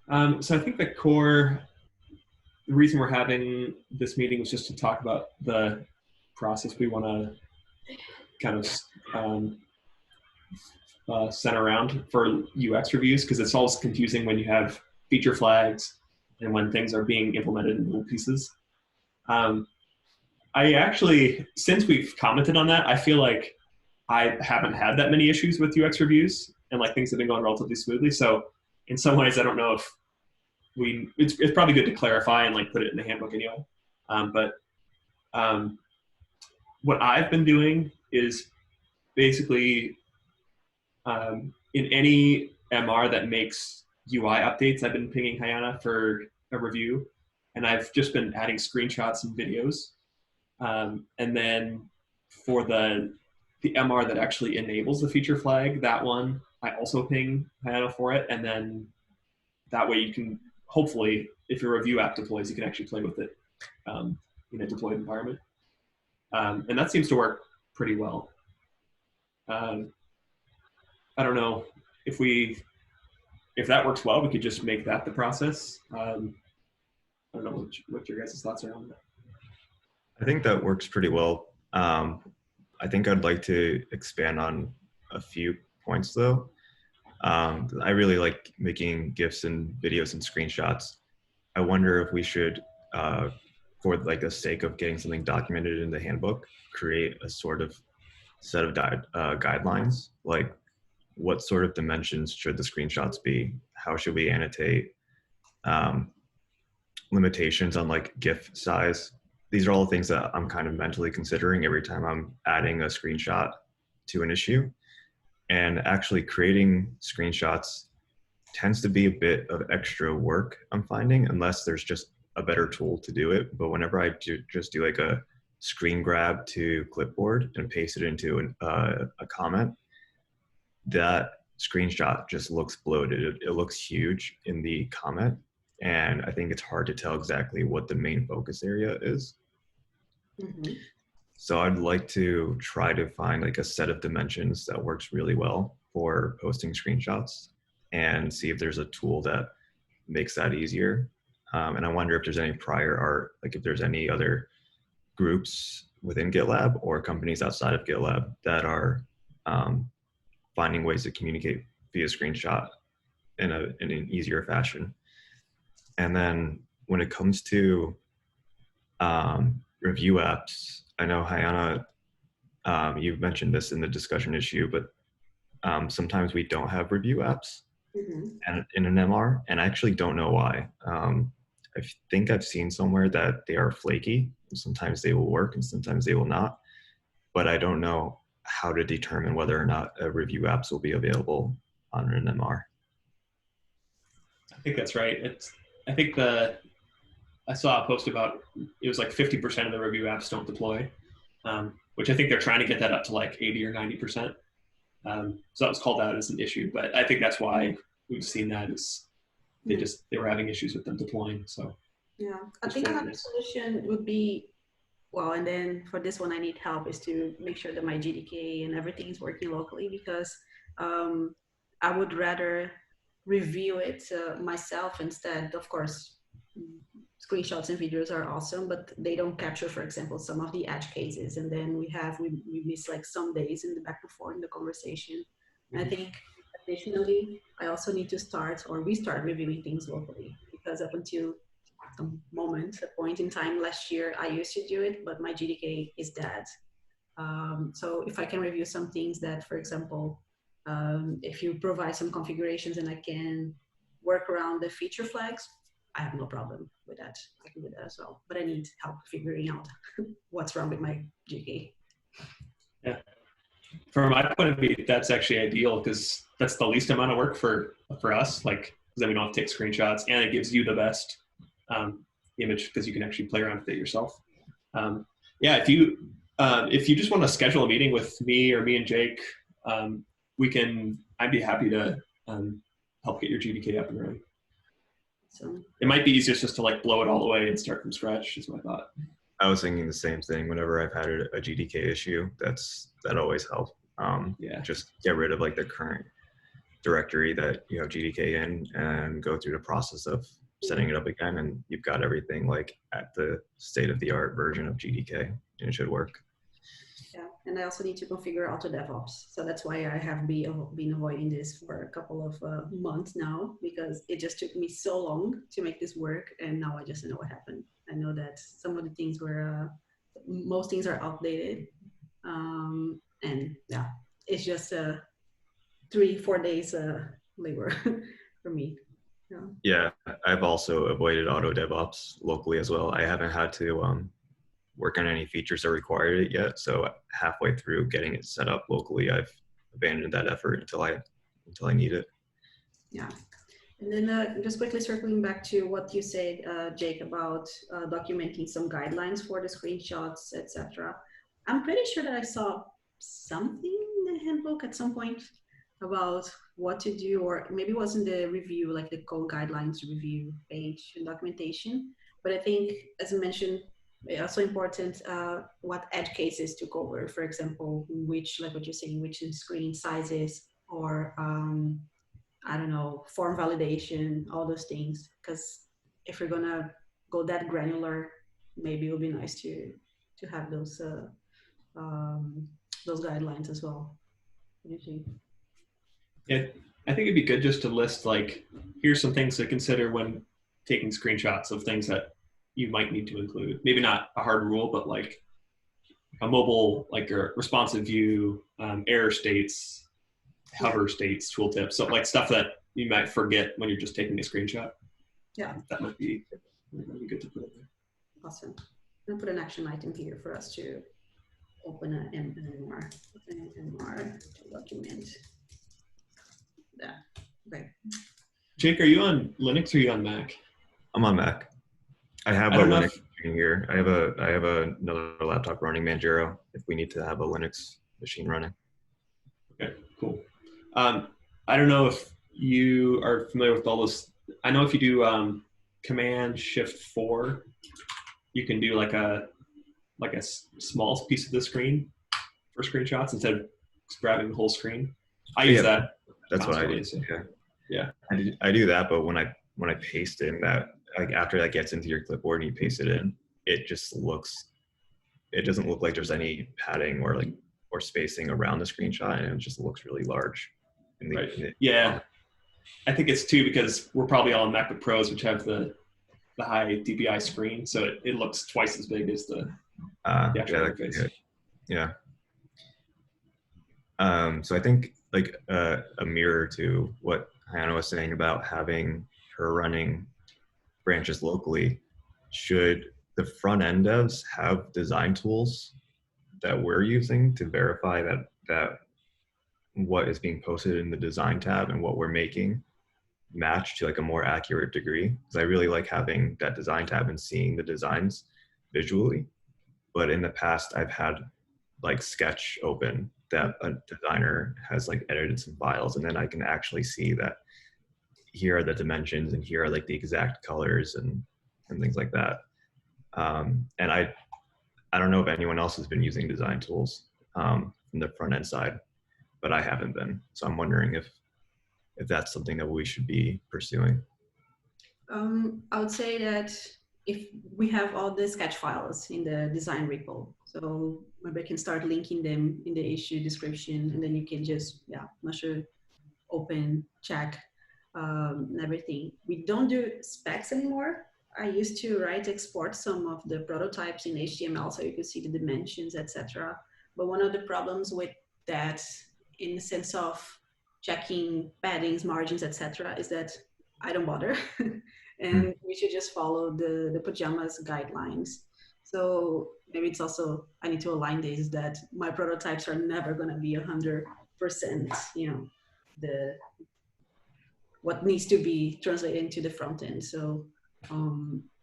So I think the reason we're having this meeting was just to talk about the process we want to kind of send around for UX reviews, because it's always confusing when you have feature flags and when things are being implemented in little pieces. I actually, since we've commented on that, I feel like I haven't had that many issues with UX reviews, and like things have been going relatively smoothly. So in some ways, I don't know if it's probably good to clarify and like put it in the handbook anyway. But what I've been doing is basically in any MR that makes UI updates, I've been pinging Hayana for a review, and I've just been adding screenshots and videos. And then for the MR that actually enables the feature flag, that one I also ping Hayana for it, and then that way you can hopefully, if your review app deploys, you can actually play with it in a deployed environment, and that seems to work pretty well. I don't know if that works well, we could just make that the process. I don't know what your guys' thoughts are on that. I think that works pretty well. I think I'd like to expand on a few points though. I really like making GIFs and videos and screenshots. I wonder if we should, for like the sake of getting something documented in the handbook, create a sort of set of guidelines, like what sort of dimensions should the screenshots be? How should we annotate? Limitations on like GIF size. These are all things that I'm kind of mentally considering every time I'm adding a screenshot to an issue. And actually creating screenshots tends to be a bit of extra work, I'm finding, unless there's just a better tool to do it. But whenever I just do like a screen grab to clipboard and paste it into a comment, that screenshot just looks bloated. It looks huge in the comment. And I think it's hard to tell exactly what the main focus area is. Mm-hmm. So I'd like to try to find like a set of dimensions that works really well for posting screenshots and see if there's a tool that makes that easier. And I wonder if there's any prior art, like if there's any other groups within GitLab or companies outside of GitLab that are finding ways to communicate via screenshot in an easier fashion. And then when it comes to review apps, I know Hayana, you've mentioned this in the discussion issue, but sometimes we don't have review apps and in an MR, and I actually don't know why. I think I've seen somewhere that they are flaky. Sometimes they will work and sometimes they will not, but I don't know how to determine whether or not a review apps will be available on an MR. I think that's right. I think I saw a post about it was like 50% of the review apps don't deploy, which I think they're trying to get that up to like 80 or 90%. So that was called out as an issue, but I think that's why we've seen that is they were having issues with them deploying. So yeah, I think another solution would be, well, and then for this one I need help, is to make sure that my GDK and everything is working locally, because I would rather review it myself instead. Of course, screenshots and videos are awesome, but they don't capture, for example, some of the edge cases, and then we miss like some days in the back and forth in the conversation. And I think additionally, I also need to restart reviewing things locally, because up until a point in time last year, I used to do it, but my GDK is dead. So if I can review some things that, for example, if you provide some configurations and I can work around the feature flags, I have no problem with that. I can do that as well, but I need help figuring out what's wrong with my GDK. Yeah, from my point of view, that's actually ideal, because that's the least amount of work for us. Like, because then we don't have to take screenshots, and it gives you the best image because you can actually play around with it yourself. Yeah, if you just want to schedule a meeting with me and Jake, I'd be happy to help get your GDK up and running. So it might be easiest just to like blow it all away and start from scratch, is my thought. I was thinking the same thing. Whenever I've had a GDK issue, that always helps. Yeah. Just get rid of like the current directory that you have GDK in and go through the process of setting it up again, and you've got everything like at the state of the art version of GDK, and it should work. Yeah, and I also need to configure auto DevOps. So that's why I have been avoiding this for a couple of months now, because it just took me so long to make this work. And now I just know what happened. I know that some of the things were, most things are outdated. And yeah, it's just 3-4 days labor for me. Yeah, I've also avoided auto DevOps locally as well. I haven't had to work on any features that required it yet. So halfway through getting it set up locally, I've abandoned that effort until I need it. Yeah. And then just quickly circling back to what you said, Jake, about documenting some guidelines for the screenshots, etc. I'm pretty sure that I saw something in the handbook at some point about what to do, or maybe it was in the review, like the code guidelines review page and documentation. But I think, as I mentioned, also important what edge cases to cover. For example, which, like what you're saying, which screen sizes, or I don't know, form validation, all those things. Because if you're gonna go that granular, maybe it would be nice to have those guidelines as well. What do you think? Yeah, I think it'd be good just to list like, here's some things to consider when taking screenshots of things that you might need to include. Maybe not a hard rule, but like a mobile, like a responsive view, error states, hover states, tooltips, so like stuff that you might forget when you're just taking a screenshot. Yeah, that might be good to put in there. Awesome. I'm gonna put an action item here for us to open an MR to document that. Okay. Jake, are you on Linux or are you on Mac? I'm on Mac. I have a Linux machine here. I have another laptop running Manjaro if we need to have a Linux machine running. Okay, cool. I don't know if you are familiar with all this. I know if you do Command Shift 4, you can do like a small piece of the screen for screenshots instead of grabbing the whole screen. I use that. That's what I do. So. Yeah. I do that, but when I paste in that, like after that gets into your clipboard and you paste it in, it doesn't look like there's any padding or spacing around the screenshot, and it just looks really large. Right. Yeah. I think it's too because we're probably all on MacBook Pros, which have the high DPI screen, so it looks twice as big as the actual interface. Yeah. So I think like a mirror to what Hannah was saying about having her running branches locally, should the front end devs have design tools that we're using to verify that what is being posted in the design tab and what we're making match to like a more accurate degree? Because I really like having that design tab and seeing the designs visually. But in the past, I've had like Sketch open that a designer has like edited some files, and then I can actually see that here are the dimensions and here are like the exact colors and things like that. And I don't know if anyone else has been using design tools from the front end side, but I haven't been. So I'm wondering if that's something that we should be pursuing. I would say that if we have all the sketch files in the design repo, so maybe I can start linking them in the issue description, and then you can just, open, check, and everything. We don't do specs anymore. I used to export some of the prototypes in HTML so you could see the dimensions, etc. But one of the problems with that, in the sense of checking paddings, margins, etc., is that I don't bother. And we should just follow the pajamas guidelines. So maybe it's also, I need to align this, that my prototypes are never going to be 100%, what needs to be translated into the front end. So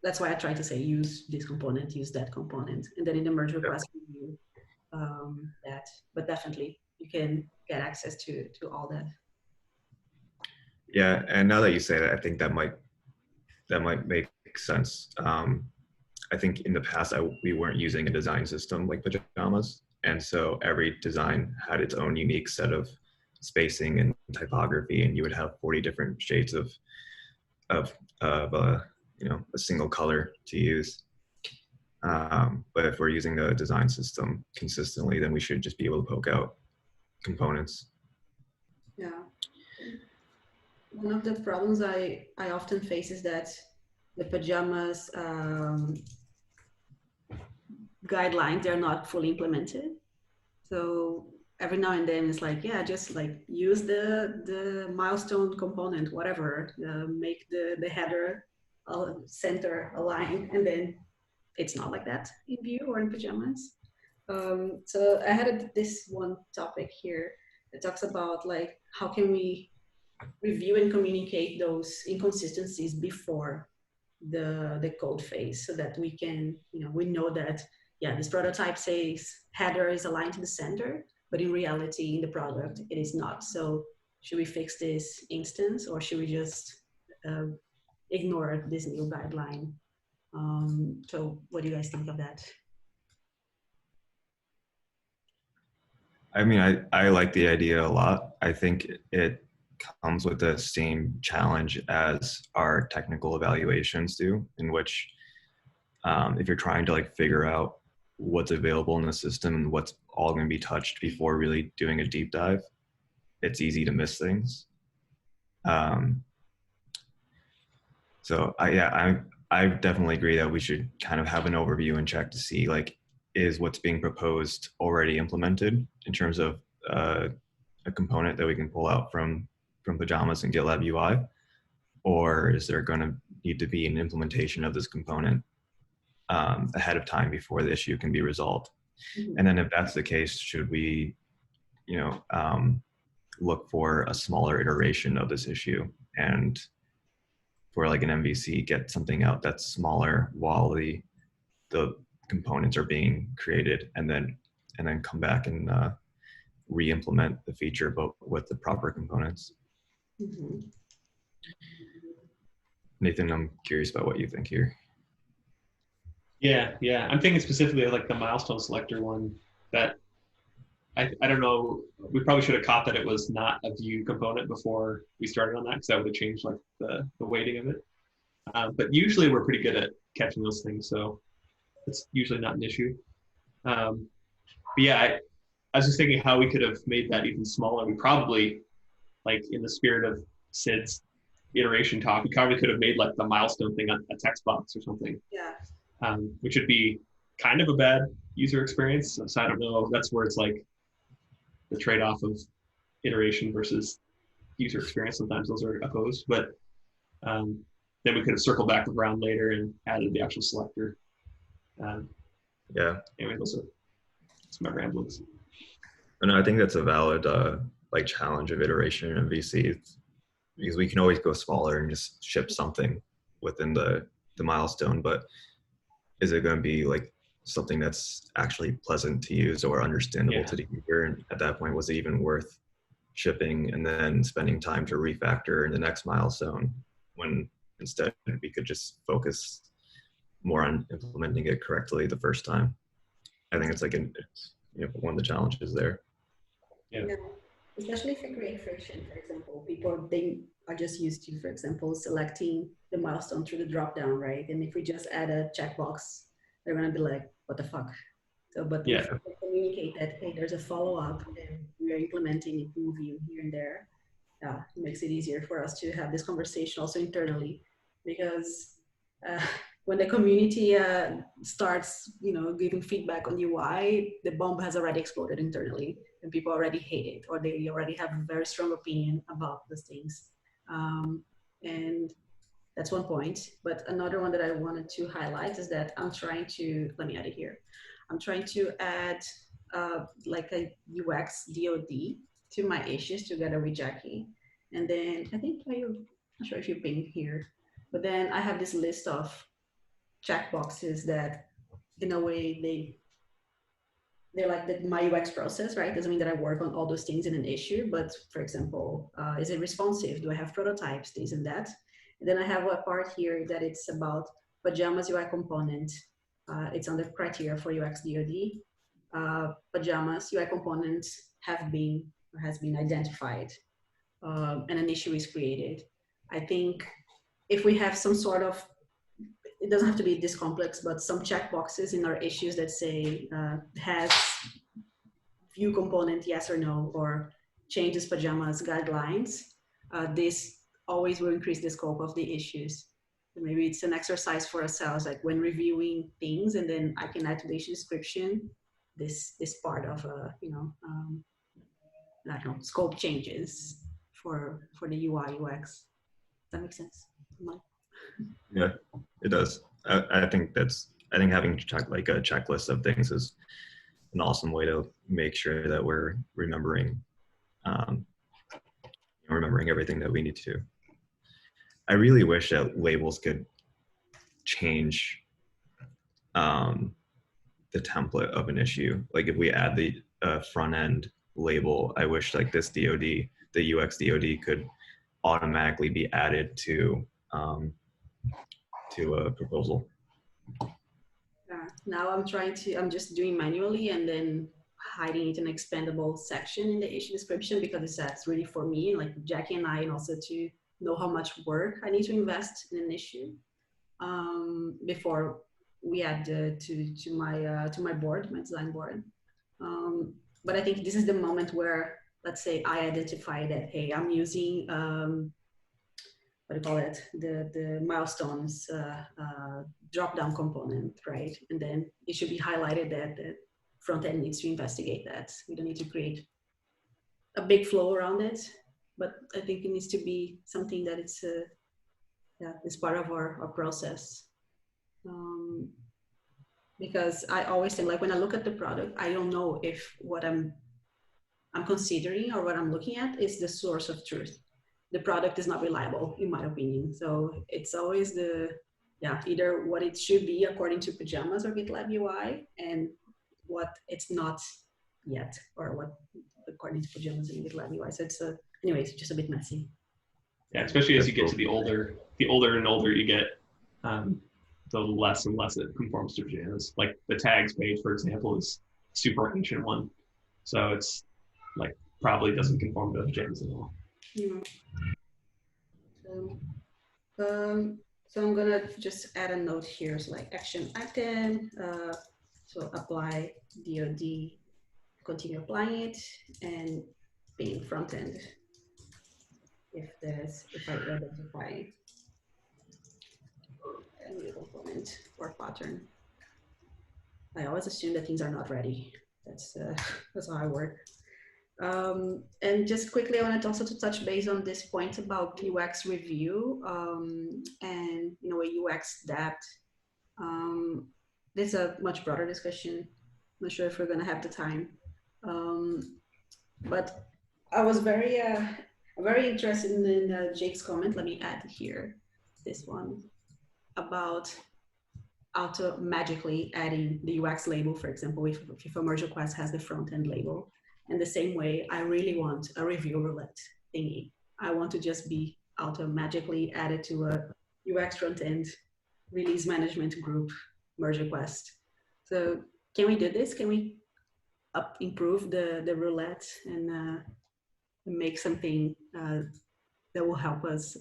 that's why I try to say, use this component, use that component. And then in the merge request review, that, but definitely you can get access to all that. Yeah, and now that you say that, I think that might make sense. I think in the past we weren't using a design system like pajamas, and so every design had its own unique set of spacing and typography, and you would have 40 different shades of you know, a single color to use. But if we're using a design system consistently, then we should just be able to poke out components. Yeah. One of the problems I often face is that the pajamas guidelines, they're not fully implemented. So every now and then it's like, yeah, just like use the milestone component, whatever, make the header center aligned, and then it's not like that in Vue or in pajamas. So I had this one topic here that talks about like how can we review and communicate those inconsistencies before the code phase, so that we can, we know that, yeah, this prototype says header is aligned to the center, but in reality in the product it is not. So should we fix this instance, or should we just ignore this new guideline? So what do you guys think of that? I mean, I like the idea a lot. I think it comes with the same challenge as our technical evaluations do, in which if you're trying to like figure out what's available in the system and what's all going to be touched before really doing a deep dive, it's easy to miss things. So I definitely agree that we should kind of have an overview and check to see like, is what's being proposed already implemented in terms of a component that we can pull out from pajamas and GitLab UI, or is there going to need to be an implementation of this component ahead of time before the issue can be resolved? Mm-hmm. And then if that's the case, should we, look for a smaller iteration of this issue, and for like an MVC, get something out that's smaller while the components are being created, and then come back and re-implement the feature, but with the proper components. Mm-hmm. Nathan, I'm curious about what you think here. Yeah. I'm thinking specifically like the milestone selector one, that I don't know, we probably should have caught that it was not a Vue component before we started on that, because that would have changed like the weighting of it. But usually we're pretty good at catching those things, so it's usually not an issue. But yeah, I was just thinking how we could have made that even smaller. We probably, like in the spirit of Sid's iteration talk, we probably could have made like the milestone thing a text box or something. Yeah. Which would be kind of a bad user experience. So I don't know. That's where it's like the trade-off of iteration versus user experience. Sometimes those are opposed, but then we could have circled back around later and added the actual selector. Yeah. Anyway, those are my ramblings. And I think that's a valid like challenge of iteration in MVC, because we can always go smaller and just ship something within the milestone, but is it going to be like something that's actually pleasant to use or understandable to the user? And at that point, was it even worth shipping and then spending time to refactor in the next milestone, when instead we could just focus more on implementing it correctly the first time? I think it's like one of the challenges there. Yeah. Especially if you create friction, for example, people, they are just used to, for example, selecting the milestone through the drop down, right? And if we just add a checkbox, they're gonna be like, what the fuck? So, but if we communicate that, hey, there's a follow-up and we are implementing it in Vue here and there, it makes it easier for us to have this conversation also internally, because when the community starts, giving feedback on UI, the bomb has already exploded internally, and people already hate it, or they already have a very strong opinion about those things. And that's one point. But another one that I wanted to highlight is that I'm trying to, let me add it here. I'm trying to add like a UX DOD to my issues together with Jackie. And then I think, I'm not sure if you ping here, but then I have this list of checkboxes that in a way they're like my UX process, right? Doesn't mean that I work on all those things in an issue, but for example, is it responsive? Do I have prototypes, this and that? And then I have a part here that it's about pajamas UI component. It's under criteria for UX DOD. Pajamas UI components have been or has been identified, and an issue is created. I think if we have some sort of, it doesn't have to be this complex, but some checkboxes in our issues that say has view component yes or no, or changes pajamas guidelines, this always will increase the scope of the issues. Maybe it's an exercise for ourselves, like when reviewing things, and then I can add to the issue description this part of I don't know, scope changes for the UI UX. Does that make sense? Yeah, it does. I think having a checklist of things is an awesome way to make sure that we're remembering everything that we need to. I really wish that labels could change the template of an issue. Like if we add the front end label, I wish like this DOD, the UX DOD could automatically be added to a proposal. Now I'm just doing manually and then hiding it in an expandable section in the issue description, because that's really for me, like Jackie and I, and also to know how much work I need to invest in an issue before we add to my board, my design board. But I think this is the moment where, let's say I identify that, hey, I'm using what do you call it, the milestones drop down component, right? And then it should be highlighted that the front end needs to investigate that. We don't need to create a big flow around it, but I think it needs to be something that it's part of our process. Because I always think, like when I look at the product, I don't know if what I'm considering or what I'm looking at is the source of truth. The product is not reliable, in my opinion. So it's always either what it should be according to Pajamas or GitLab UI, and what it's not yet, or what according to Pajamas and GitLab UI. So it's anyways, just a bit messy. Yeah, especially as you get to the older and older you get, the less and less it conforms to Pajamas. Like the tags page, for example, is a super ancient one. So it's like probably doesn't conform to Pajamas at all. Yeah. So I'm gonna just add a note here. So like action item, so apply DOD, continue applying it, and being front end if I identify a new component or pattern. I always assume that things are not ready. That's how I work. And just quickly, I wanted also to touch base on this point about UX review and a UX debt. This is a much broader discussion. I'm not sure if we're going to have the time, but I was very interested in Jake's comment. Let me add here this one about auto magically adding the UX label, for example, if a merge request has the front end label. And the same way, I really want a review roulette thingy. I want to just be auto magically added to a UX front end release management group merge request. So can we do this? Can we improve the roulette and make something that will help us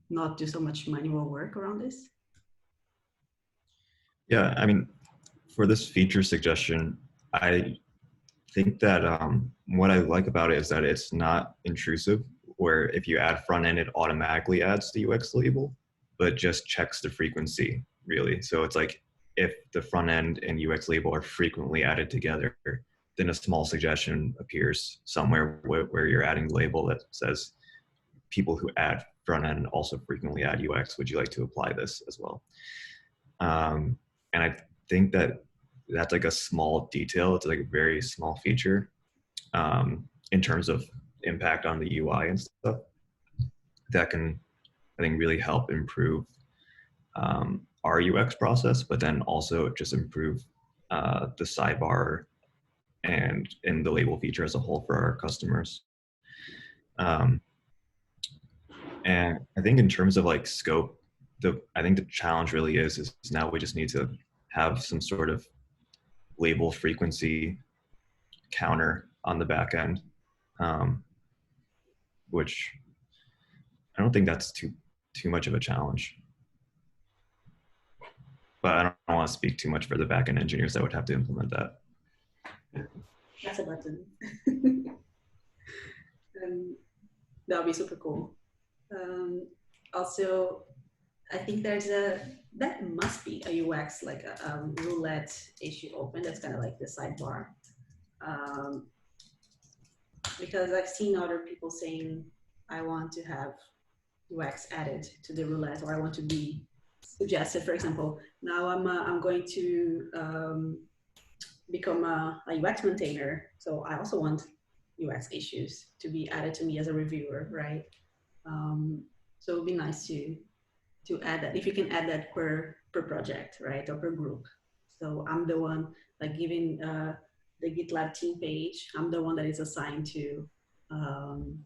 not do so much manual work around this? Yeah, I mean, for this feature suggestion, I think that what I like about it is that it's not intrusive, where if you add front end, it automatically adds the UX label, but just checks the frequency, really. So it's like if the front end and UX label are frequently added together, then a small suggestion appears somewhere where you're adding the label that says, people who add front end also frequently add UX. Would you like to apply this as well? And I think that that's like a small detail. It's like a very small feature in terms of impact on the UI and stuff that can, I think, really help improve our UX process, but then also just improve the sidebar and the label feature as a whole for our customers. And I think in terms of like scope, I think the challenge really is now we just need to have some sort of label frequency counter on the back end. which I don't think that's too much of a challenge. But I don't want to speak too much for the backend engineers that would have to implement that. That's a button. That would be super cool. Also, I think that must be a UX, like a roulette issue open. That's kind of like the sidebar. Because I've seen other people saying, I want to have UX added to the roulette, or I want to be suggested. For example, now I'm going to become a UX maintainer. So I also want UX issues to be added to me as a reviewer, right? So it would be nice to add that, if you can add that per project, right, or per group. So I'm the one, like giving the GitLab team page, I'm the one that is assigned to, I'm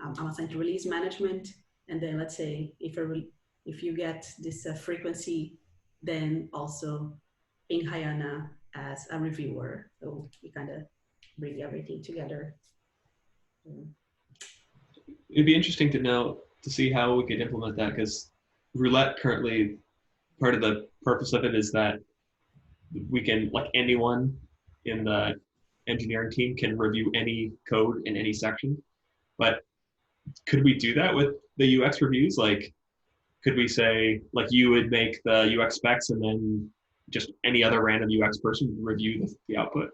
assigned to release management. And then let's say if you get this frequency, then also ping Hayana as a reviewer. So we kind of bring everything together. It'd be interesting to see how we could implement that, because Roulette currently, part of the purpose of it is that we can, like, anyone in the engineering team can review any code in any section. But could we do that with the UX reviews? Like, could we say, like, you would make the UX specs and then just any other random UX person would review the output?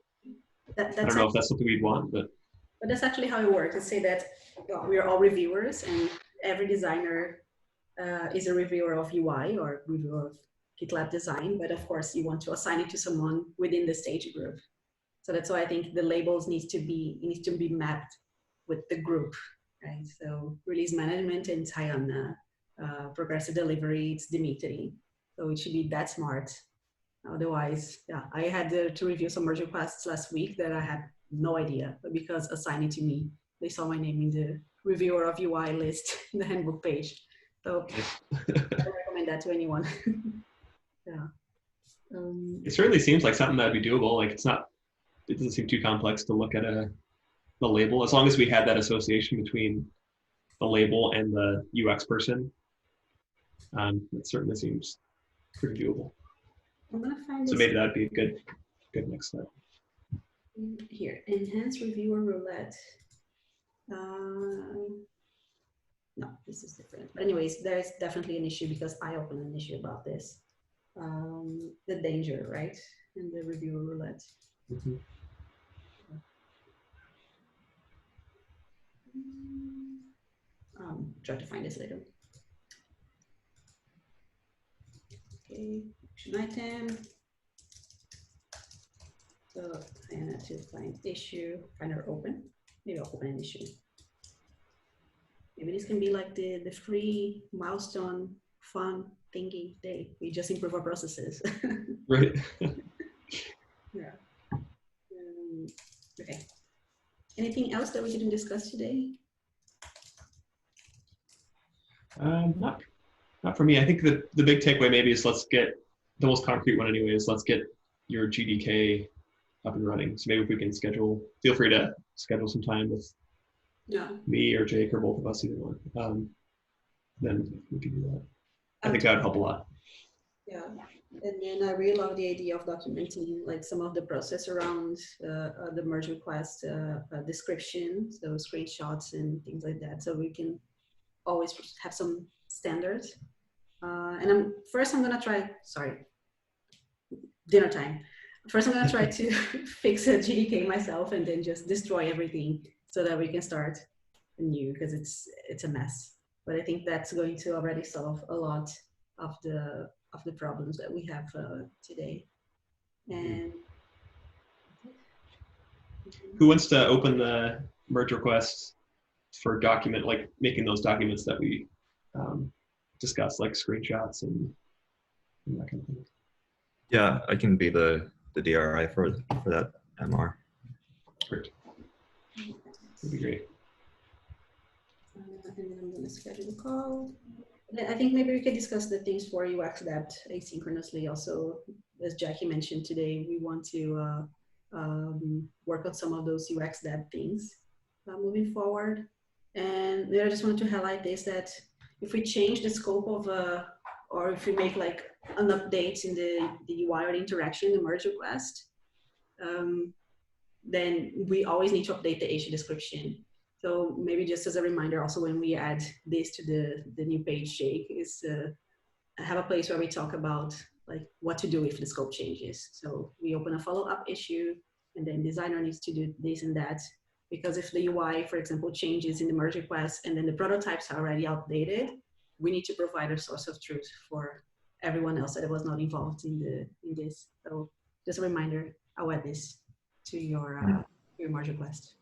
I don't know if that's something we'd want, but that's actually how it works. Let's say that we're all reviewers, and every designer is a reviewer of UI or reviewer of GitLab design. But of course, you want to assign it to someone within the stage group. So that's why I think the labels needs to be mapped with the group, right? So release management, and Hayana, progressive delivery, it's Dimitri. So it should be that smart. Otherwise, yeah, I had to review some merge requests last week that I had no idea, but because assigned it to me, they saw my name in the reviewer of UI list in the handbook page. So I recommend that to anyone. Yeah. It certainly seems like something that'd be doable. Like, it doesn't seem too complex to look at the label, as long as we had that association between the label and the UX person. It certainly seems pretty doable. I'm gonna find so maybe that'd be a good next step. Here, enhance reviewer roulette. No, this is different. But anyways, there's definitely an issue, because I opened an issue about this. The danger, right? In the reviewer roulette. Mm-hmm. Try to find this later. Okay, action item. So I have to find issue, find or open. Maybe I'll open an issue. Maybe this can be like the free milestone fun thingy day. We just improve our processes. Right. Yeah. Okay. Anything else that we didn't discuss today? Not for me. I think the big takeaway maybe is, let's get the most concrete one anyway, is let's get your GDK up and running. So maybe if we can feel free to schedule some time with me or Jake or both of us, either one. Then we can do that. I think that would help a lot. Yeah, and then I really love the idea of documenting like some of the process around the merge request description, so screenshots and things like that, so we can always have some standards. And I'm gonna try. Sorry, dinner time. First, I'm gonna try to fix a GDK myself, and then just destroy everything so that we can start anew, because it's a mess. But I think that's going to already solve a lot of the problems that we have today. And who wants to open the merge requests for document, like making those documents that we discussed, like screenshots and that kind of thing? Yeah, I can be the DRI for that MR. Great. That'd be great. And then I'm going to schedule the call. I think maybe we could discuss the things for UX Dev asynchronously. Also, as Jackie mentioned today, we want to work on some of those UX Dev things. moving forward. And I just wanted to highlight this, that if we change the scope of or if we make like an update in the UI or the interaction, the merge request, then we always need to update the issue description. So maybe just as a reminder, also when we add this to the new page, Jake, is have a place where we talk about like what to do if the scope changes. So we open a follow-up issue, and then designer needs to do this and that. Because if the UI, for example, changes in the merge request and then the prototypes are already outdated, we need to provide a source of truth for everyone else that was not involved in this. So just a reminder, I'll add this to your merge request.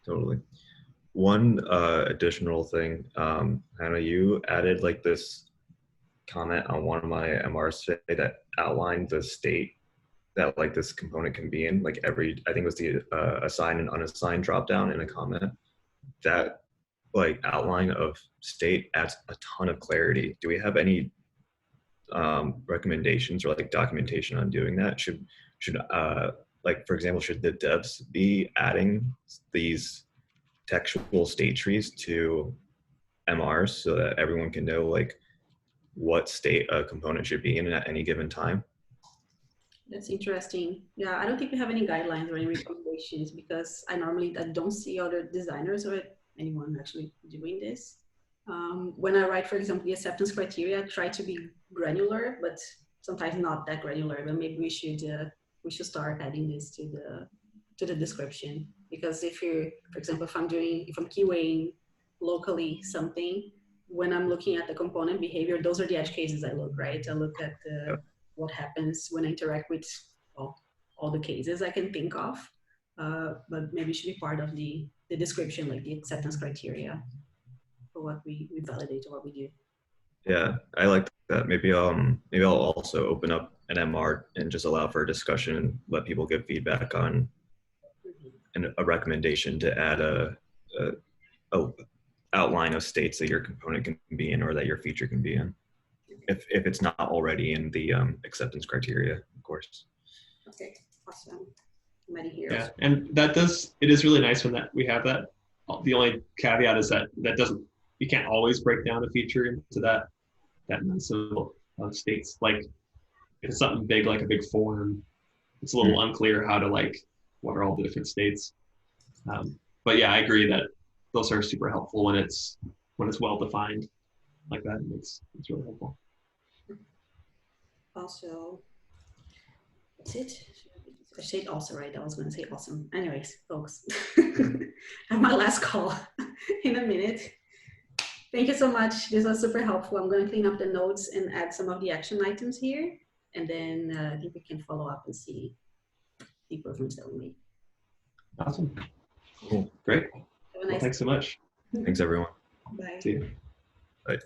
Totally. One additional thing, Hannah, you added like this comment on one of my MRs today that outlined the state that like this component can be in, like every, I think it was the assigned and unassigned dropdown in a comment. That like outline of state adds a ton of clarity. Do we have any recommendations or like documentation on doing that? Should like, for example, should the devs be adding these textual state trees to MRs so that everyone can know like what state a component should be in at any given time? That's interesting. Yeah, I don't think we have any guidelines or any recommendations because I don't see other designers or anyone actually doing this. When I write, for example, the acceptance criteria, I try to be granular, but sometimes not that granular. But maybe we should start adding this to the description, because if you're, for example, if I'm QAing locally something, when I'm looking at the component behavior, those are the edge cases I look, right? I look at what happens when I interact with all the cases I can think of, but maybe it should be part of the description, like the acceptance criteria for what we validate or what we do. Yeah, I like that. Maybe I'll also open up an MR and just allow for a discussion and let people give feedback on a recommendation to add a outline of states that your component can be in or that your feature can be in, if it's not already in the acceptance criteria, of course. Okay, awesome. Many here. Yeah, and it is really nice when that we have that. The only caveat is that you can't always break down a feature into that nice little states. Like if it's something big, like a big form, it's a little unclear how to like what are all the different states. But yeah, I agree that those are super helpful when it's well defined like that. It's really helpful. Also, that's it. I said also, right? I was going to say awesome. Anyways, folks, I have my last call in a minute. Thank you so much. This was super helpful. I'm going to clean up the notes and add some of the action items here. And then I think we can follow up and see the improvements that we made. Awesome. Cool. Great. Well, thanks so much. Thanks, everyone. Bye. See you. Bye.